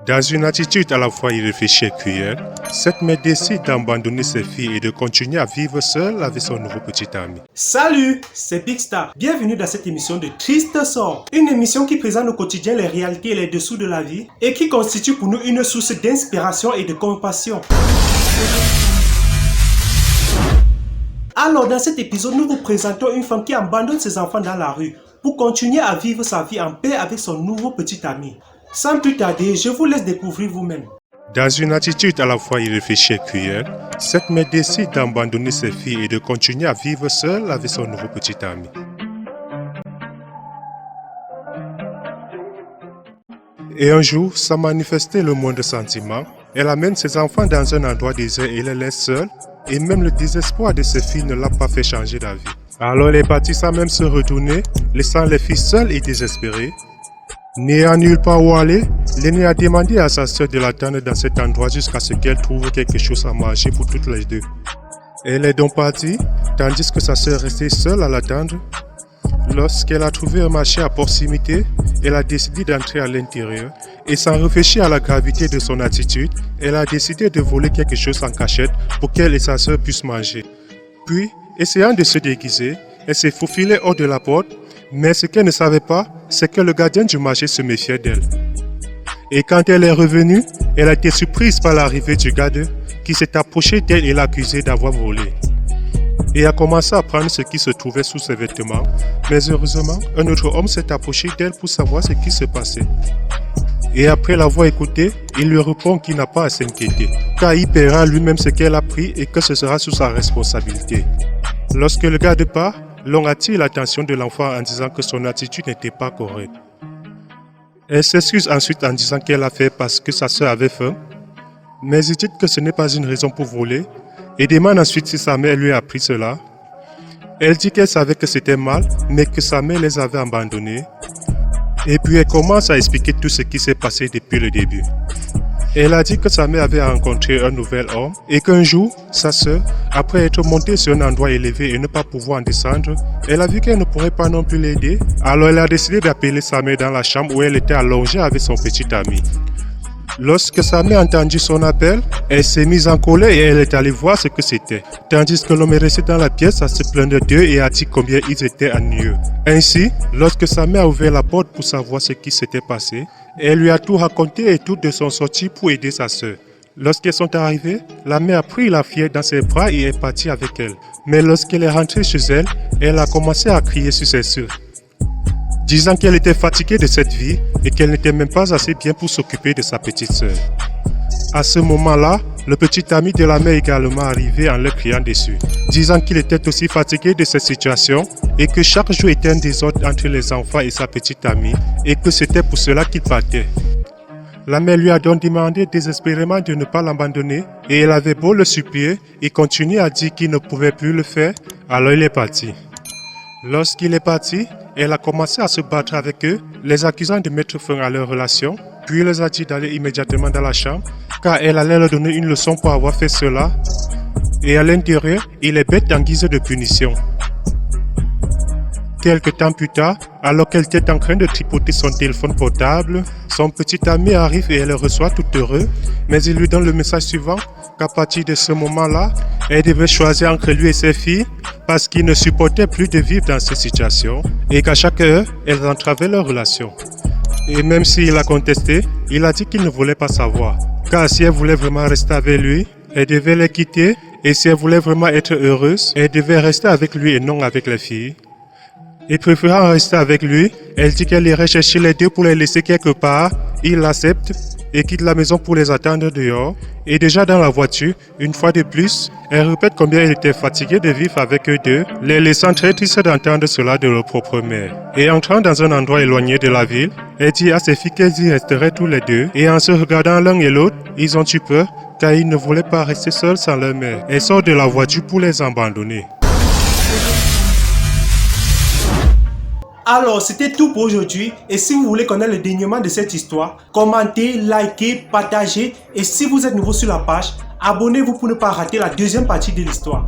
Dans une attitude à la fois irréfléchie et cruelle, cette mère décide d'abandonner ses filles et de continuer à vivre seule avec son nouveau petit ami. Salut, c'est Big Star. Bienvenue dans cette émission de Triste Sort. Une émission qui présente au quotidien les réalités et les dessous de la vie et qui constitue pour nous une source d'inspiration et de compassion. Alors, dans cet épisode, nous vous présentons une femme qui abandonne ses enfants dans la rue pour continuer à vivre sa vie en paix avec son nouveau petit ami. Sans plus tarder, je vous laisse découvrir vous-même. Dans une attitude à la fois irréfléchie et cruelle, cette mère décide d'abandonner ses filles et de continuer à vivre seule avec son nouveau petit ami. Et un jour, sans manifester le moindre sentiment, elle amène ses enfants dans un endroit désert et les laisse seuls, et même le désespoir de ses filles ne l'a pas fait changer d'avis. Alors elle est partie sans même se retourner, laissant les filles seules et désespérées. N'ayant nulle part où aller, l'aînée a demandé à sa sœur de l'attendre dans cet endroit jusqu'à ce qu'elle trouve quelque chose à manger pour toutes les deux. Elle est donc partie, tandis que sa sœur restait seule à l'attendre. Lorsqu'elle a trouvé un marché à proximité, elle a décidé d'entrer à l'intérieur et sans réfléchir à la gravité de son attitude, elle a décidé de voler quelque chose en cachette pour qu'elle et sa sœur puissent manger. Puis, essayant de se déguiser, elle s'est faufilée hors de la porte, mais ce qu'elle ne savait pas, c'est que le gardien du marché se méfiait d'elle. Et quand elle est revenue, elle a été surprise par l'arrivée du garde qui s'est approché d'elle et l'a accusée d'avoir volé. Et a commencé à prendre ce qui se trouvait sous ses vêtements, mais heureusement, un autre homme s'est approché d'elle pour savoir ce qui se passait. Et après l'avoir écouté, il lui répond qu'il n'a pas à s'inquiéter, car il paiera lui-même ce qu'elle a pris et que ce sera sous sa responsabilité. Lorsque le garde part, l'on attire l'attention de l'enfant en disant que son attitude n'était pas correcte. Elle s'excuse ensuite en disant qu'elle l'a fait parce que sa sœur avait faim, mais il dit que ce n'est pas une raison pour voler et demande ensuite si sa mère lui a appris cela. Elle dit qu'elle savait que c'était mal, mais que sa mère les avait abandonnés. Et puis elle commence à expliquer tout ce qui s'est passé depuis le début. Elle a dit que sa mère avait rencontré un nouvel homme et qu'un jour, sa sœur, après être montée sur un endroit élevé et ne pas pouvoir en descendre, elle a vu qu'elle ne pourrait pas non plus l'aider. Alors elle a décidé d'appeler sa mère dans la chambre où elle était allongée avec son petit ami. Lorsque sa mère a entendu son appel, elle s'est mise en colère et elle est allée voir ce que c'était. Tandis que l'homme est resté dans la pièce à se plaindre d'eux et a dit combien ils étaient ennuyeux. Ainsi, lorsque sa mère a ouvert la porte pour savoir ce qui s'était passé, elle lui a tout raconté et tout de son sorti pour aider sa sœur. Lorsqu'elles sont arrivées, la mère a pris la fillette dans ses bras et est partie avec elle. Mais lorsqu'elle est rentrée chez elle, elle a commencé à crier sur ses sœurs, disant qu'elle était fatiguée de cette vie et qu'elle n'était même pas assez bien pour s'occuper de sa petite sœur. À ce moment-là, le petit ami de la mère est également arrivé en leur criant dessus, disant qu'il était aussi fatigué de cette situation et que chaque jour était un désordre entre les enfants et sa petite amie et que c'était pour cela qu'il partait. La mère lui a donc demandé désespérément de ne pas l'abandonner et elle avait beau le supplier, il continuait à dire qu'il ne pouvait plus le faire, alors il est parti. Lorsqu'il est parti, elle a commencé à se battre avec eux, les accusant de mettre fin à leur relation, puis elle les a dit d'aller immédiatement dans la chambre, car elle allait leur donner une leçon pour avoir fait cela. Et à l'intérieur, il est bête en guise de punition. Quelque temps plus tard, alors qu'elle était en train de tripoter son téléphone portable, son petit ami arrive et elle le reçoit tout heureux, mais il lui donne le message suivant, qu'à partir de ce moment-là, elle devait choisir entre lui et ses filles, parce qu'il ne supportait plus de vivre dans cette situation, et qu'à chaque heure, elles entravaient leur relation. Et même s'il a contesté, il a dit qu'il ne voulait pas savoir, car si elle voulait vraiment rester avec lui, elle devait les quitter, et si elle voulait vraiment être heureuse, elle devait rester avec lui et non avec les filles. Et préférant rester avec lui, elle dit qu'elle irait chercher les deux pour les laisser quelque part. Il l'accepte et quitte la maison pour les attendre dehors. Et déjà dans la voiture, une fois de plus, elle répète combien elle était fatiguée de vivre avec eux deux, les laissant très tristes d'entendre cela de leur propre mère. Et entrant dans un endroit éloigné de la ville, elle dit à ses filles qu'elles y resteraient tous les deux. Et en se regardant l'un et l'autre, ils ont eu peur car ils ne voulaient pas rester seuls sans leur mère. Elle sort de la voiture pour les abandonner. Alors, c'était tout pour aujourd'hui. Et si vous voulez connaître le dénouement de cette histoire, commentez, likez, partagez. Et si vous êtes nouveau sur la page, abonnez-vous pour ne pas rater la deuxième partie de l'histoire.